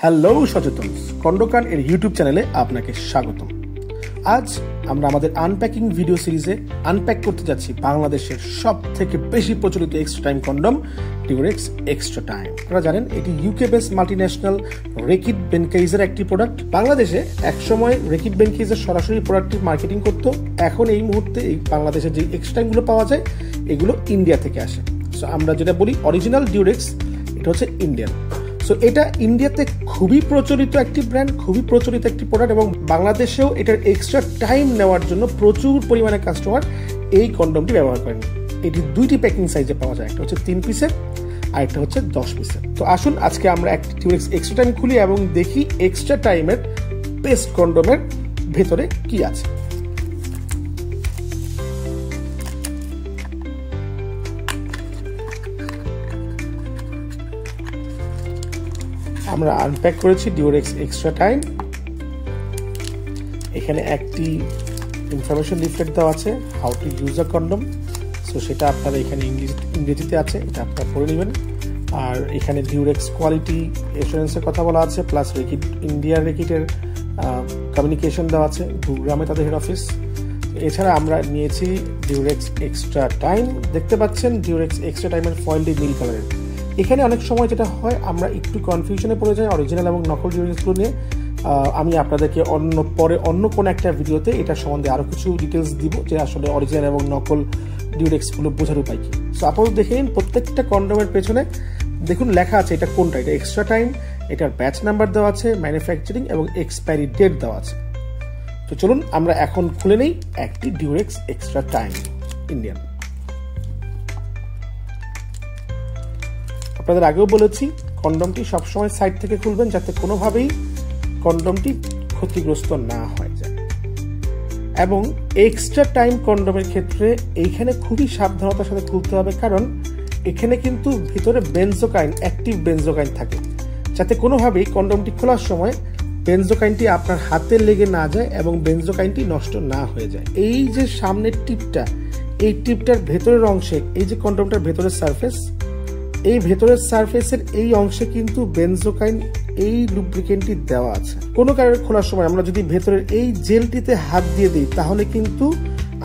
Hello সচেতন খণ্ডকান এর YouTube চ্যানেলে আপনাকে স্বাগতম। আজ আমরা আমাদের আনপ্যাকিং ভিডিও সিরিজে আনপ্যাক করতে যাচ্ছি বাংলাদেশের সব থেকে বেশি প্রচলিত extra time condom Durex extra time. আপনারা জানেন এটি ইউকে বেস মাল্টিন্যাশনাল রেকিট বেনকেইজের একটি প্রোডাক্ট। বাংলাদেশে একসময় রেকিট বেনকেইজের সরাসরি প্রোডাক্টটি মার্কেটিং করতো। এখন এই মুহূর্তে এই বাংলাদেশে যে এক্সট্রা টাইমগুলো পাওয়া যায় এগুলো ইন্ডিয়া থেকে আসে। সো আমরা যেটা বলি অরিজিনাল ডিউরেক্স, এটা হচ্ছে ইন্ডিয়ান। সো এটা ইন্ডিয়াতে খুবই প্রচলিত একটি ব্র্যান্ড, খুবই প্রচলিত একটি প্রোডাক্ট এবং বাংলাদেশেও এটার এক্সট্রা টাইম নেওয়ার জন্য প্রচুর পরিমাণে কাস্টমার এই কন্ডমটি ব্যবহার করেন। এটি দুইটি প্যাকিং সাইজে পাওয়া যায়, একটা হচ্ছে 3 পিসের আর একটা হচ্ছে 10 পিসের। তো আসুন আজকে আমরা একটি ডিউরেক্স এক্সট্রা টাইম খুলি এবং দেখি এক্সট্রা টাইমের বেস্ট কন্ডমের ভেতরে কি আছে। আমরা আনপ্যাক করেছি ডিউরেক্স এক্সট্রা টাইম। এখানে একটি ইনফরমেশন লিফলেট দেওয়া আছে, how to use a condom. So সেটা আপনারা এখানে ইংরেজিতে আছে, এটা আপনারা পড়ে নেবেন। আর এখানে ডিউরেক্স কোয়ালিটি এসুরেন্সের কথা বলা আছে, প্লাস রেকিট ইন্ডিয়ার রেকিটের কমিউনিকেশন দেওয়া আছে, গুরুগ্রামে তাদের হেড অফিস। এছাড়া আমরা নিয়েছি ডিউরেক্স এক্সট্রা টাইম। দেখতে পাচ্ছেন ডিউরেক্স এক্সট্রা টাইমের ফয়েলটি নীল কালারের। এখানে অনেক সময় যেটা হয় আমরা একটু কনফিউশনে পড়ে যাই অরিজিনাল এবং নকল ডিউরেক্সগুলো নিয়ে। আমি আপনাদেরকে অন্য কোনো একটা ভিডিওতে এটা সম্বন্ধে আরও কিছু ডিটেলস দিব যে আসলে অরিজিনাল এবং নকল ডিউরেক্সগুলো বোঝার উপায় কি। সো আপনারা দেখে নিন প্রত্যেকটা কন্ডমের পেছনে দেখুন লেখা আছে এটা কোনটা, এটা এক্সট্রা টাইম, এটার ব্যাচ নাম্বার দেওয়া আছে, ম্যানুফ্যাকচারিং এবং এক্সপায়ারি ডেট দেওয়া আছে। তো চলুন আমরা এখন খুলে নেই একটি ডিউরেক্স এক্সট্রা টাইম ইন্ডিয়ান। আপনাদের আগেও বলেছি কন্ডমটি সবসময় সাইড থেকে খুলবেন যাতে কোনোভাবেই কন্ডমটি ক্ষতিগ্রস্ত না হয়ে যায়। এবং এক্সট্রা টাইম কন্ডমের ক্ষেত্রে এইখানে খুবই সাবধানতার সাথে খুলতে হবে, কারণ এখানে কিন্তু ভিতরে বেনজোকাইন, অ্যাক্টিভ বেনজোকাইন থাকে, যাতে কোনোভাবেই কন্ডমটি খোলার সময় বেনজোকাইনটি আপনার হাতে লেগে না যায় এবং বেনজোকাইনটি নষ্ট না হয়ে যায়। এই যে সামনের টিপটা, এই টিপটার ভেতরের অংশে এই যে কন্ডমটার ভেতরের সারফেস, এই ভেতরের সারফেসের এই অংশে কিন্তু বেনজোকাইন এই লুব্রিকেন্টটি দেওয়া আছে। কোনো কারণে খোলার সময় আমরা যদি ভেতরের এই জেলটিতে হাত দিয়ে দিই তাহলে কিন্তু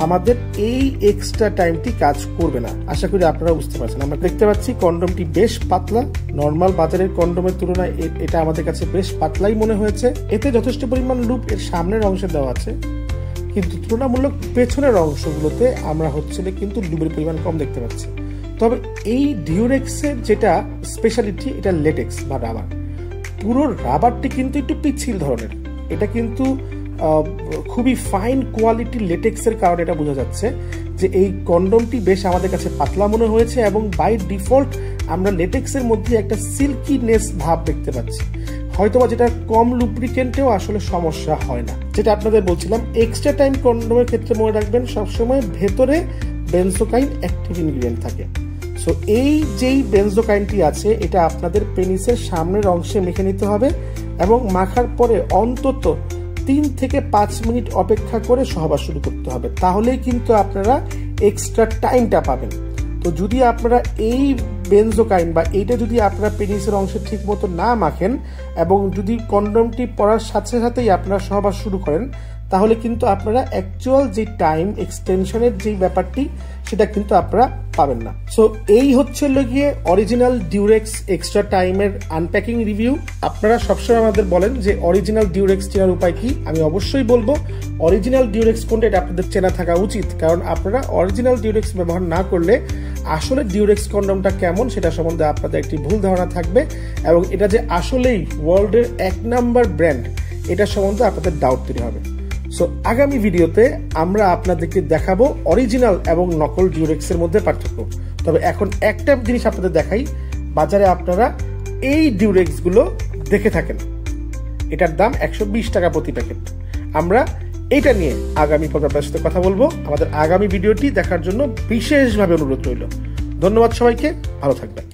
আমাদের এই এক্সট্রা টাইমটি কাজ করবে না। আশা করি আপনারা বুঝতে পারছেন। আমরা দেখতে পাচ্ছি কন্ডমটি বেশ পাতলা, নর্মাল বাজারের কন্ডমের তুলনায় এটা আমাদের কাছে বেশ পাতলাই মনে হয়েছে। এতে যথেষ্ট পরিমাণ লুপ এর সামনের অংশে দেওয়া আছে, কিন্তু তুলনামূলক পেছনের অংশগুলোতে আমরা কিন্তু লুবের পরিমাণ কম দেখতে পাচ্ছি। তবে এই ডিউরেক্সের যেটা স্পেশালিটি, এটা লেটেক্স বা রাবার। পুরো রাবারটি কিন্তু একটু পিচ্ছিল ধরনের, এটা কিন্তু খুবই ফাইন কোয়ালিটি লেটেক্সের কারণে এটা বোঝা যাচ্ছে যে এই কন্ডমটি বেশ আমাদের কাছে পাতলা মনে হয়েছে এবং বাই ডিফল্ট আমরা লেটেক্সের মধ্যে একটা সিল্কিনেস ভাব দেখতে পাচ্ছি। হয়তোবা যেটা কম লুব্রিকেন্টেও আসলে সমস্যা হয় না। যেটা আপনাদের বলছিলাম, এক্সট্রা টাইম কন্ডমের ক্ষেত্রে মনে রাখবেন সবসময় ভেতরে বেনজোকাইন অ্যাক্টিভ ইনগ্রিডিয়েন্ট থাকে। সো এই যেই বেনজোকাইনটি আছে এটা আপনাদের পেনিসের সামনের অংশে মেখে নিতে হবে এবং মাখার পরে অন্তত 3 থেকে 5 মিনিট অপেক্ষা করে সহবাস শুরু করতে হবে, তাহলেই কিন্তু আপনারা এক্সট্রা টাইমটা পাবেন। তো যদি আপনারা এই বেনজোকাইন বা এইটা যদি আপনারা পেনিসের অংশে ঠিক মতো না মাখেন এবং যদি কন্ডমটি পরার সাথে সাথেই আপনারা সহবাস শুরু করেন তাহলে কিন্তু আপনারা অ্যাকচুয়াল যে টাইম এক্সটেনশনের যে ব্যাপারটি সেটা কিন্তু আপনারা পাবেন না। সো এই হচ্ছে গিয়ে অরিজিনাল ডিউরেক্স এক্সট্রা টাইমের আনপ্যাকিং রিভিউ। আপনারা সবসময় আমাদের বলেন যে অরিজিনাল ডিউরেক্স চেনার উপায় কি। আমি অবশ্যই বলবো অরিজিনাল ডিউরেক্স কোনটা এটা আপনাদের চেনা থাকা উচিত, কারণ আপনারা অরিজিনাল ডিউরেক্স ব্যবহার না করলে আসলে ডিউরেক্স কন্ডমটা কেমন সেটা সম্বন্ধে আপনাদের একটি ভুল ধারণা থাকবে এবং এটা যে আসলেই ওয়ার্ল্ডের 1 নাম্বার ব্র্যান্ড এটা সম্বন্ধে আপনাদের ডাউট তৈরি হবে। সো আগামী ভিডিওতে আমরা আপনাদেরকে দেখাবো অরিজিনাল এবং নকল ডিউরেক্সের মধ্যে পার্থক্য। তবে এখন একটা জিনিস আপনাদের দেখাই, বাজারে আপনারা এই ডিউরেক্সগুলো দেখে থাকেন, এটার দাম 120 টাকা প্রতি প্যাকেট। আমরা এটা নিয়ে আগামী পর্বে আপনার সাথে কথা বলবো। আমাদের আগামী ভিডিওটি দেখার জন্য বিশেষভাবে অনুরোধ রইল। ধন্যবাদ সবাইকে, ভালো থাকবেন।